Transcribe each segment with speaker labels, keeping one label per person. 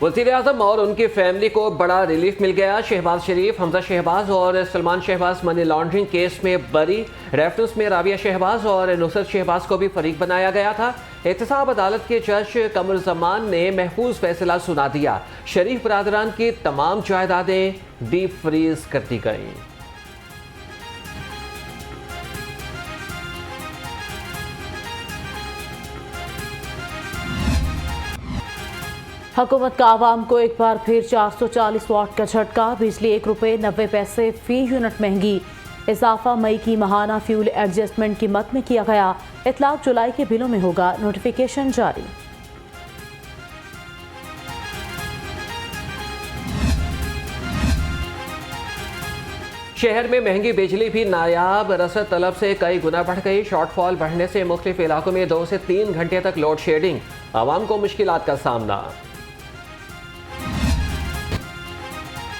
Speaker 1: वज़ीर-ए-आज़म और उनकी फैमिली को बड़ा रिलीफ मिल गया। शहबाज शरीफ, हमजा शहबाज और Salman Shahbaz money laundering case में बरी। रेफरेंस में राबिया शहबाज और नुसरत शहबाज को भी फरीक बनाया गया था। एहतसाब अदालत के जज कमरुज़्ज़मान ने महफूज फैसला सुना दिया। शरीफ बरादरान की तमाम जायदादें डीप फ्रीज कर दी गईं।
Speaker 2: हुकूमत का आवाम को एक बार फिर 440 वाट का झटका। बिजली ₹1.90 फी यूनिट महंगी। इजाफा मई की माहाना फ्यूल एडजस्टमेंट कीमत में किया गया। इतलाक जुलाई के बिलों में होगा। नोटिफिकेशन जारी।
Speaker 1: शहर में महंगी बिजली भी नायाब। रसद तलब से कई गुना बढ़ गई। शॉर्टफॉल बढ़ने से मुख्तलिफ इलाकों में 2 से 3 घंटे तक लोड शेडिंग। आवाम को मुश्किलात का सामना।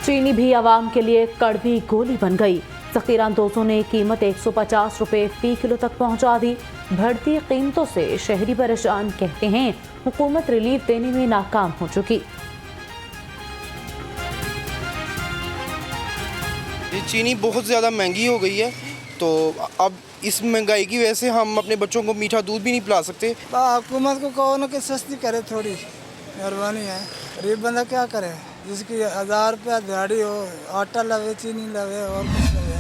Speaker 2: चीनी भी आवाम के लिए कड़वी गोली बन गई। ज़ख़ीरांदोज़ों ने कीमत ₹150 फी किलो तक पहुंचा दी। बढ़ती कीमतों से शहरी परेशान, कहते हैं हुकूमत रिलीफ देने में नाकाम हो चुकी।
Speaker 3: ये चीनी बहुत ज़्यादा महंगी हो गई है, तो अब इस महंगाई की वजह से हम अपने बच्चों को मीठा दूध भी नहीं पिला सकते।
Speaker 4: हुकूमत को कहो ना कि सस्ती करे, थोड़ी मेहरबानी है। गरीब बंदा क्या करे, जिसकी 1000 रुपया दिहाड़ी हो, आटा लवे, चीनी लवे और कुछ लवे।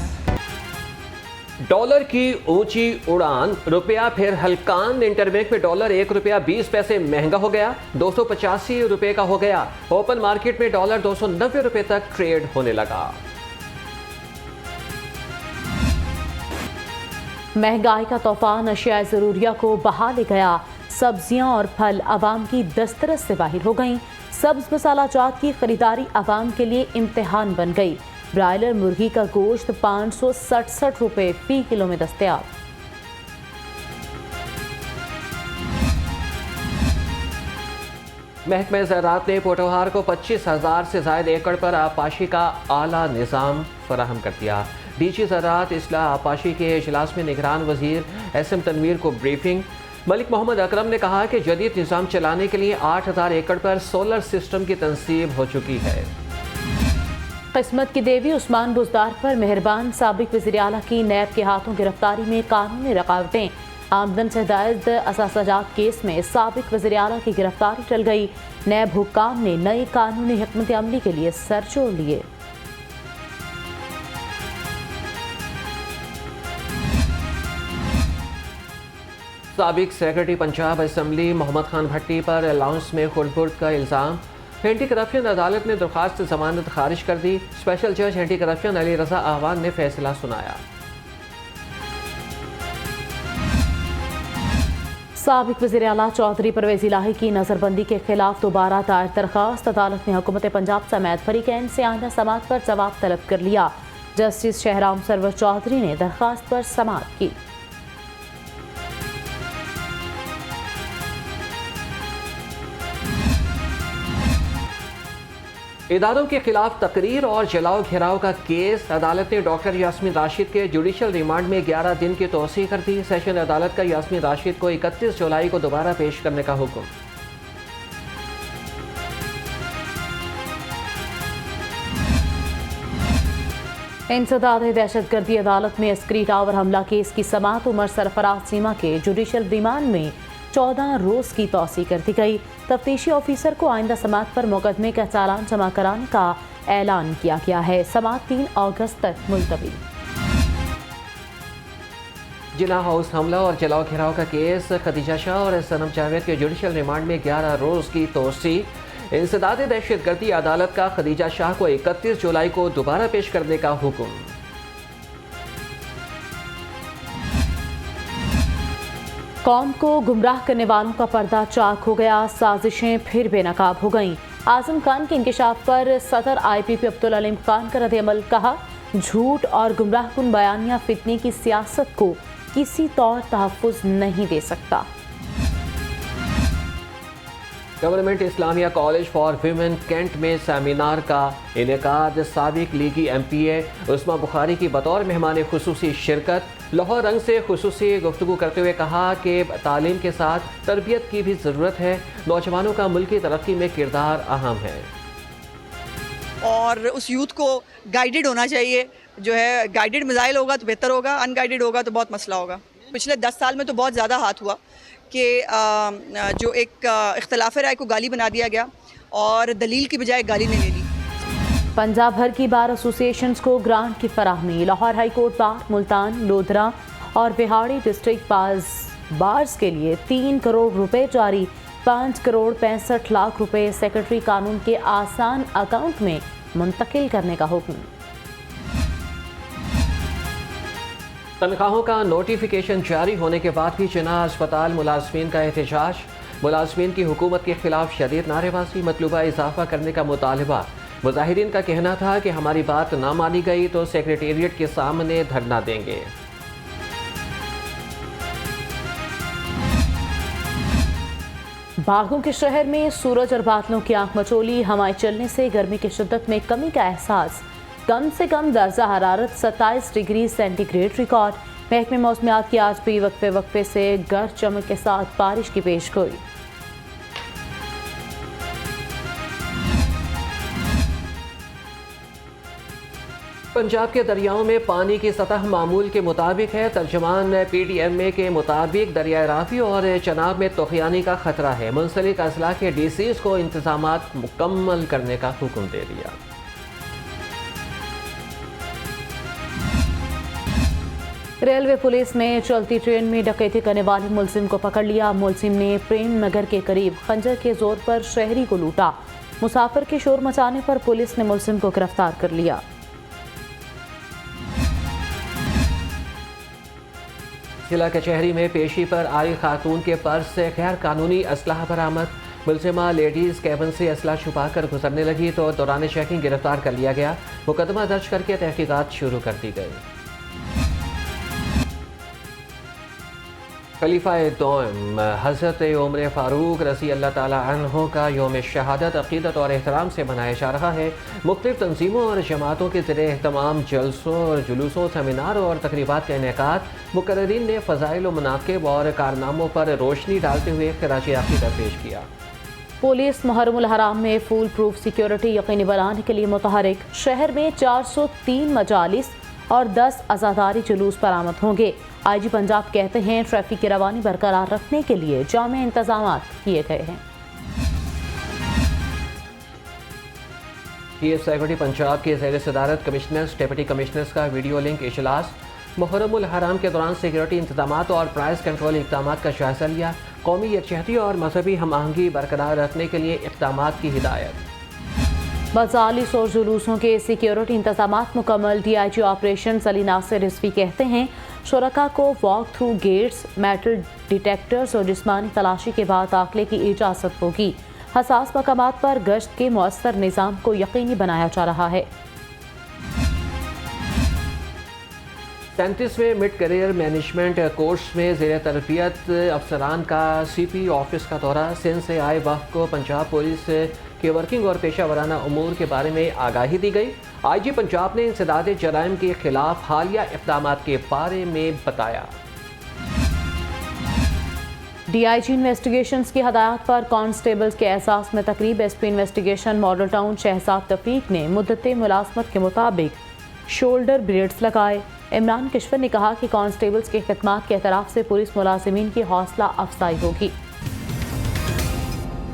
Speaker 1: डॉलर की ऊंची उड़ान, रुपया फिर हल्कान। इंटरबैंक में डॉलर ₹1.20 महंगा हो गया। ₹285 का हो गया। ओपन मार्केट में डॉलर ₹290 तक ट्रेड होने लगा।
Speaker 2: महंगाई का तूफान अशिया ज़रूरिया को बहा ले गया। सब्जियां और फल आवाम की दस्तरस से बाहर हो गईं। सब्ज मसाला जात की खरीदारी आवाम के लिए इम्तिहान बन गई। ब्रायलर मुर्गी का गोश्त ₹567 फी किलो में दस्तयाब।
Speaker 1: महकमे ज़राअत ने पोटोहार को 25,000 से ज़ायद एकड़ पर आपाशी का आला निज़ाम फराहम कर दिया। डीजी ज़राअत इसलाह आपाशी के इजलास में निगरान वज़ीर SM तनवीर को ब्रीफिंग। मलिक मोहम्मद अकरम ने कहा कि जदीद निज़ाम चलाने के लिए 8,000 एकड़ पर सोलर सिस्टम की तंसीब हो चुकी है।
Speaker 2: किस्मत की देवी उस्मान बुज़दार पर मेहरबान साबिक वज़ीर आला की नैब के हाथों गिरफ्तारी में कानूनी रकावटें। आमदन से जायद असासाजात केस में साबिक वज़ीर आला की गिरफ्तारी टल गई। नैब हुक्काम ने नई कानूनी हिकमत अमली के लिए सर जोड़ लिए।
Speaker 1: साबिक सेक्रेटरी पंजाब असम्बली मोहम्मद खान भट्टी पर अलाउंस में खुर्द-बुर्द का इल्ज़ाम। एंटी करप्शन अदालत ने दरख्वास्त जमानत खारिज कर दी। स्पेशल जज एंटी करप्शन अली रजा आहवान ने फैसला सुनाया।
Speaker 2: साबिक वज़ीर आला चौधरी परवेज़ इलाही की नज़रबंदी के खिलाफ दोबारा दायर दरख्वास्त। अदालत ने हुकूमत पंजाब समेत फरीकैन से आइंदा समाअत पर जवाब तलब कर लिया। जस्टिस शहराम सरवर चौधरी ने दरख्वास्त पर समाअत की।
Speaker 1: इदारों के खिलाफ तकरीर और जलाओ घेराव का केस। अदालत ने डॉक्टर यास्मीन राशिद के जुडिशल रिमांड में 11 दिन की तोसी कर दी। सेशन अदालत का यास्मीन राशिद को 31 जुलाई को दोबारा पेश करने का हुक्म।
Speaker 2: इंसदाद दहशतगर्दी अदालत में अस्करी टावर हमला केस की समाअत। उमर सरफराज सीमा के जुडिशल रिमांड में 14 रोज की तोसी कर दी गई। तफ्तीशी ऑफिसर को आइंदा समाअत पर मुकदमे का चालान जमा कराने का ऐलान किया गया है। समाअत 3 अगस्त तक मुलतवी।
Speaker 1: जिना हाउस हमला और जलाओ घेराव का केस। खदीजा शाह और सनम जावेद के जुडिशल रिमांड में 11 रोज की तोसी। इंसदाद दहशतगर्दी अदालत का खदीजा शाह को 31 जुलाई को दोबारा पेश करने का हुक्म।
Speaker 2: कौम को गुमराह करने वालों का पर्दा चाक हो गया। साजिशें फिर बेनकाब हो गईं। आजम खान के इंकशाफ पर सदर IPP अब्दुल अलीम खान का रद्द-ए-अमल। कहा, झूठ और गुमराहकुन बयानिया फितने की सियासत को किसी तौर तहफ़्फ़ुज़ नहीं दे सकता।
Speaker 1: Government Islamia college for women cantt में सेमिनार का इनेकाद साबिक लीगी MPA उस्मा बुखारी की बतौर मेहमान खुसूसी शिरकत। लाहौर रंग से खुसूसी गुफ्तगू करते हुए कहा कि तालीम के साथ तरबियत की भी ज़रूरत है। नौजवानों का मुल्क की तरक्की में किरदार अहम है
Speaker 5: और उस यूथ को गाइडेड होना चाहिए। जो है गाइडेड मिसाइल होगा तो बेहतर होगा, अनगाइडेड होगा तो बहुत मसला होगा। पिछले 10 साल में तो बहुत ज़्यादा हाथ हुआ कि जो एक इख्तलाफ राय को गाली बना दिया गया और दलील की बजाय गाली ने ले ली।
Speaker 2: पंजाब भर की बार एसोसिएशंस को ग्रांट की फराहमी। Lahore high court bar, Multan, lodhra और बिहाड़ी डिस्ट्रिक्ट बार्स के लिए 3 करोड़ रुपए जारी। 5 करोड़ 65 लाख रुपए सेक्रेटरी कानून के आसान अकाउंट में मुंतकिल करने का हुक्म।
Speaker 1: तनख्वाहों का नोटिफिकेशन जारी होने के बाद भी जिन्ना अस्पताल मुलाजमीन का एहतजाज। मुलाजमीन की हुकूमत के खिलाफ शदीद नारेबाजी, मतलूबा इजाफा करने का मुतालबा। मुजाहिरीन का कहना था कि हमारी बात ना मानी गई तो सेक्रेटेरिएट के सामने धरना देंगे।
Speaker 2: बागों के शहर में सूरज और बादलों की आंख मचोली। हवाएं चलने से गर्मी की शिद्दत में कमी का एहसास। कम से कम दर्जा हरारत 27 डिग्री सेंटीग्रेड रिकॉर्ड। महकमे मौसमियात की आज भी वक्फे वक्फे से गर्ज चमक के साथ बारिश की पेशगोई।
Speaker 1: पंजाब के दरियाओं में पानी की सतह मामूल के मुताबिक है। तर्जमान PDMA के मुताबिक दरियाए रावी और चनाब में तोखियानी का खतरा है। मुंसलिक अजला के DCs को इंतजामात मुकम्मल करने का हुक्म दे दिया।
Speaker 2: रेलवे पुलिस ने चलती ट्रेन में डकैती करने वाले मुलजिम को पकड़ लिया। मुलजिम ने प्रेम नगर के करीब खंजर के जोर पर शहरी को लूटा। मुसाफिर के शोर मचाने पर पुलिस ने मुलजिम को गिरफ्तार कर लिया।
Speaker 1: जिला कचहरी में पेशी पर आई खातून के पर्स से गैर कानूनी असलाह बरामद। मुलजिमा लेडीज कैबिन से असला छुपाकर गुजरने लगी तो दौरान चेकिंग गिरफ्तार कर लिया गया। मुकदमा दर्ज करके तहकीकात शुरू कर दी गई। खलीफा-ए-दोम हज़रत उमर फ़ारूक रज़ी अल्लाह ताला अन्हो का यौम शहादत अक़ीदत और एहतराम से मनाया जा रहा है। मुख्तलिफ़ तंजीमों और जमातों के ज़रिए एहतमाम जलसों और जुलूसों, सेमिनार और तकरीबात का इनेकाद। मुक़र्रिरीन ने फ़ज़ाइल व मनाक़िब और कारनामों पर रोशनी डालते हुए ख़िराज अक़ीदत पेश किया।
Speaker 2: पुलिस मुहर्रमुल हराम में फूल प्रूफ सिक्योरिटी यकीनी बनाने के लिए मुतहरिक। शहर में 403 मजालिस और 10 आज़ादारी जुलूस बरामद होंगे। IG पंजाब कहते हैं ट्रैफिक की रवानी बरकरार रखने के लिए जामे इंतजाम किए गए हैं।
Speaker 1: चीफ सेक्रेटरी पंजाब के ज़ेर सदारत कमिश्नर्स, डिप्टी कमिश्नर्स का वीडियो लिंक इजलास। मुहर्रमुल हराम के दौरान सिक्योरिटी इंतजामात और प्राइस कंट्रोल इक़दाम का जायजा लिया। कौमी यकजहती और मजहबी हम आहंगी बरकरार रखने के लिए इक़दाम की हिदायत।
Speaker 2: मजालिस और जुलूसों के सिक्योरिटी इंतजाम मुकम्मल। DIG ऑपरेशन अली नासिर रिजवी कहते हैं शुरका को walk through gates, metal detectors और जिस्मानी तलाशी के बाद दाखिले की इजाज़त होगी। हसास मकामात पर गश्त के मौसर निज़ाम को यकीनी बनाया जा रहा है।
Speaker 1: 37वें मिड करियर मैनेजमेंट कोर्स में ज़ेर तरबियत अफसरान का CP ऑफिस का दौरा। सिंध से आए वफ़द को पंजाब पुलिस के वर्किंग और पेशा वराना उमूर के बारे में आगाही दी गई। IG पंजाब ने इंसदाद जराइम के खिलाफ हालिया इक़दाम के बारे में बताया।
Speaker 2: DIG इन्वेस्टिगेशंस की हदायत पर कांस्टेबल्स के एहसास में तकरीब। SP investigation model town Shahzad तफरीक ने मुद्दते मुलाजमत के मुताबिक शोल्डर ब्लेड्स लगाए। इमरान किश्वर ने कहा कि कांस्टेबल्स की खिदमात के एतराफ़ से पुलिस मुलाजिमीन की हौसला अफजाई होगी।